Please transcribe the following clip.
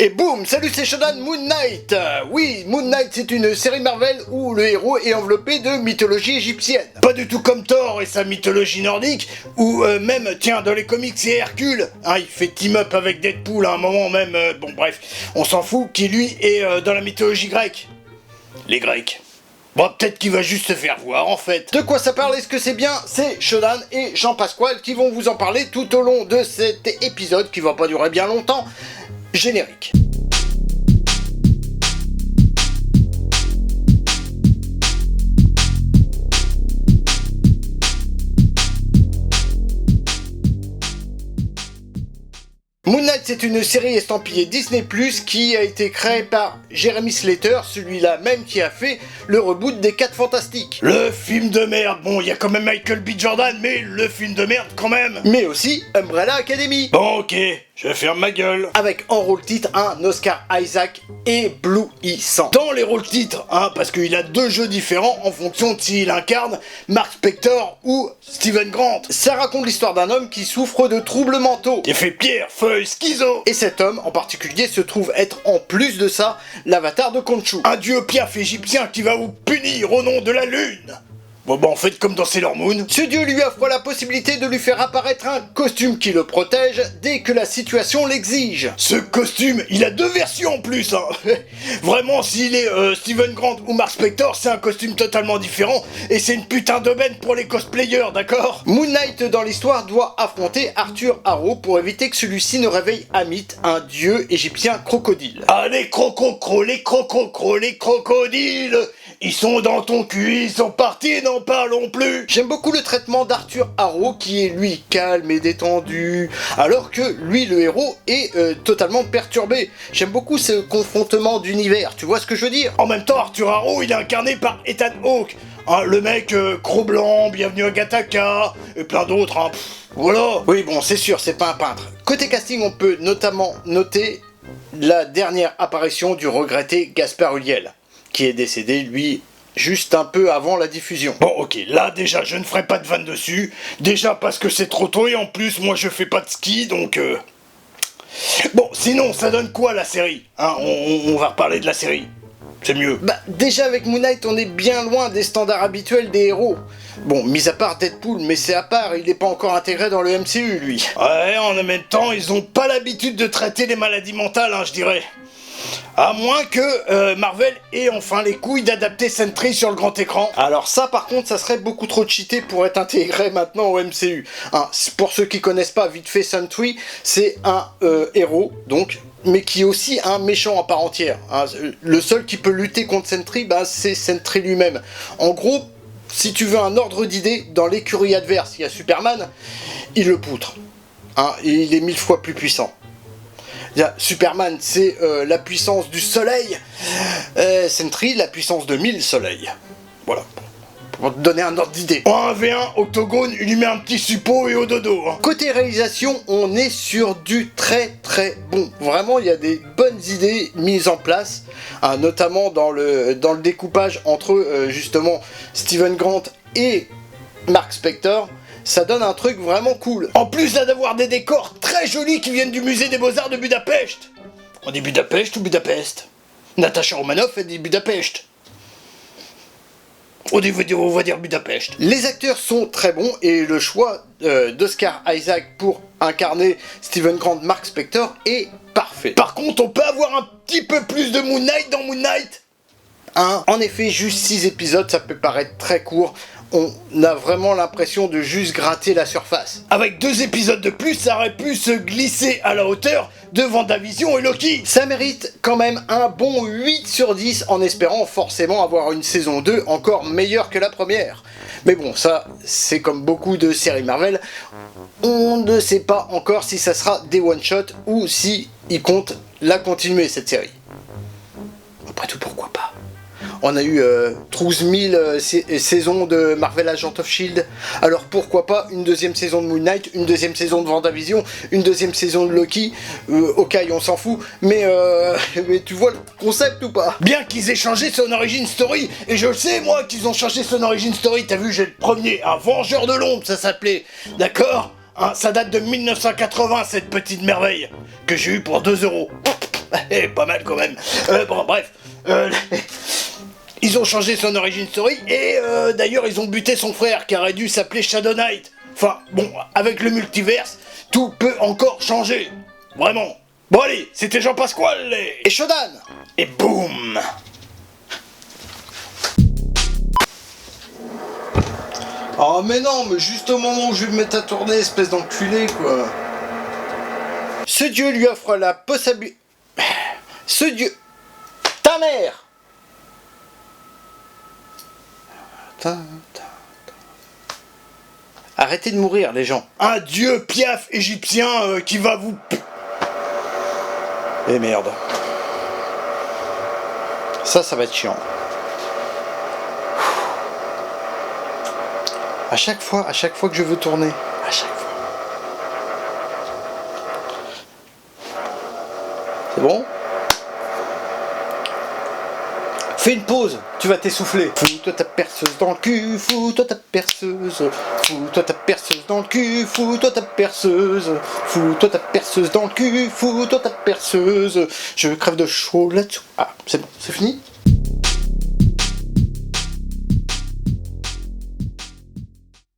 Et boum, salut, c'est Shodan. Moon Knight. Oui, Moon Knight, c'est une série Marvel où le héros est enveloppé de mythologie égyptienne. Pas du tout comme Thor et sa mythologie nordique, ou même, tiens, dans les comics, c'est Hercule. Hein, il fait team-up avec Deadpool à un moment même, bon bref, on s'en fout, qui lui est dans la mythologie grecque. Les Grecs. Bon, peut-être qu'il va juste se faire voir, en fait. De quoi ça parle? Est-ce que c'est bien? C'est Shodan et Jean-Pasquale qui vont vous en parler tout au long de cet épisode, qui va pas durer bien longtemps. Générique. Moon Knight, c'est une série estampillée Disney+, qui a été créée par Jeremy Slater, celui-là même qui a fait le reboot des 4 Fantastiques. Le film de merde, bon, il y a quand même Michael B. Jordan, mais le film de merde quand même. Mais aussi Umbrella Academy. Bon, ok, je vais fermer ma gueule. Avec en rôle titre un Oscar Isaac éblouissant. Dans les rôles titres, hein, parce qu'il a 2 jeux différents en fonction de s'il incarne Mark Spector ou Steven Grant. Ça raconte l'histoire d'un homme qui souffre de troubles mentaux. Il fait pierre, feuille, schizo. Et cet homme en particulier se trouve être en plus de ça l'avatar de Khonshu. Un dieu piaf égyptien qui va vous punir au nom de la lune. Bon bah en fait comme dans Sailor Moon. Ce dieu lui offre la possibilité de lui faire apparaître un costume qui le protège dès que la situation l'exige. Ce costume, il a 2 versions en plus hein. Vraiment s'il est Steven Grant ou Mark Spector, c'est un costume totalement différent et c'est une putain d'aubaine pour les cosplayers, d'accord? Moon Knight dans l'histoire doit affronter Arthur Harrow pour éviter que celui-ci ne réveille Amit, un dieu égyptien crocodile. Ah les les crocodiles, ils sont dans ton cul, ils sont partis, n'en parlons plus. J'aime beaucoup le traitement d'Arthur Harrow qui est lui calme et détendu, alors que lui le héros est totalement perturbé. J'aime beaucoup ce confrontement d'univers, tu vois ce que je veux dire? En même temps Arthur Harrow il est incarné par Ethan Hawke, hein, le mec gros blanc, bienvenue à Gattaca, et plein d'autres, hein. Voilà. Oui bon c'est sûr, c'est pas un peintre. Côté casting on peut notamment noter la dernière apparition du regretté Gaspard Ulliel, qui est décédé, lui, juste un peu avant la diffusion. Bon, ok, là, déjà, je ne ferai pas de vanne dessus. Déjà, parce que c'est trop tôt, et en plus, moi, je fais pas de ski, donc... Bon, sinon, ça donne quoi, la série? Hein, on va reparler de la série. C'est mieux. Bah, déjà, avec Moon Knight, on est bien loin des standards habituels des héros. Bon, mis à part Deadpool, mais c'est à part, il n'est pas encore intégré dans le MCU, lui. Ouais, en même temps, ils ont pas l'habitude de traiter les maladies mentales, hein, je dirais. À moins que Marvel ait enfin les couilles d'adapter Sentry sur le grand écran. Alors ça par contre ça serait beaucoup trop cheaté pour être intégré maintenant au MCU. Hein, pour ceux qui connaissent pas vite fait, Sentry c'est un héros donc, mais qui est aussi un méchant à part entière. Hein. Le seul qui peut lutter contre Sentry, bah, c'est Sentry lui-même. En gros, si tu veux un ordre d'idée, dans l'écurie adverse, il y a Superman, il le poutre. Hein, et il est 1000 fois plus puissant. Superman, c'est la puissance du soleil. Sentry, la puissance de 1000 soleils. Voilà. Pour te donner un ordre d'idée. En 1v1, octogone, il lui met un petit suppôt et au dodo. Hein. Côté réalisation, on est sur du très très bon. Vraiment, il y a des bonnes idées mises en place. Hein, notamment dans le découpage entre justement Steven Grant et Mark Spector. Ça donne un truc vraiment cool. En plus là d'avoir des décors très jolis qui viennent du musée des Beaux-Arts de Budapest. On dit Budapest ou Budapest? Natasha Romanoff elle dit Budapest. On va dire Budapest. Les acteurs sont très bons et le choix d'Oscar Isaac pour incarner Steven Grant, Mark Spector est parfait. Par contre, on peut avoir un petit peu plus de Moon Knight dans Moon Knight. Hein, en effet, juste 6 épisodes, ça peut paraître très court. On a vraiment l'impression de juste gratter la surface. Avec 2 épisodes de plus, ça aurait pu se glisser à la hauteur de WandaVision et Loki. Ça mérite quand même un bon 8 sur 10 en espérant forcément avoir une saison 2 encore meilleure que la première. Mais bon, ça, c'est comme beaucoup de séries Marvel. On ne sait pas encore si ça sera des one-shots ou si ils comptent la continuer, cette série. Après tout, pourquoi pas? On a eu 12 000 saisons de Marvel Agents of S.H.I.E.L.D. Alors pourquoi pas une 2e saison de Moon Knight, une 2e saison de WandaVision, une 2e saison de Loki. Ok, on s'en fout, mais tu vois le concept ou pas? Bien qu'ils aient changé son origin story, et je le sais moi qu'ils ont changé son origin story, t'as vu, j'ai le premier, un Vengeur de l'ombre ça s'appelait, d'accord? Hein, ça date de 1980 cette petite merveille, que j'ai eu pour 2 €. Pas mal quand même. Bon, bref. Ils ont changé son origin story et d'ailleurs ils ont buté son frère qui aurait dû s'appeler Shadow Knight. Enfin, bon, avec le multiverse, tout peut encore changer. Vraiment. Bon allez, c'était Jean Pasquale et Shodan. Et boum. Oh mais non, mais juste au moment où je vais me mettre à tourner, espèce d'enculé quoi. Ce dieu lui offre la possibilité... Ce dieu... Ta mère. Arrêtez de mourir les gens. Un dieu piaf égyptien qui va vous... Eh merde. Ça va être chiant. À chaque fois que je veux tourner. À chaque fois. C'est bon ? Fais une pause, tu vas t'essouffler. Fous-toi ta perceuse dans le cul, fous-toi ta perceuse. Fous-toi ta perceuse dans le cul, fous-toi ta perceuse. Fous-toi ta perceuse dans le cul, fous-toi ta perceuse. Je crève de chaud là-dessous. Ah, c'est bon, c'est fini ?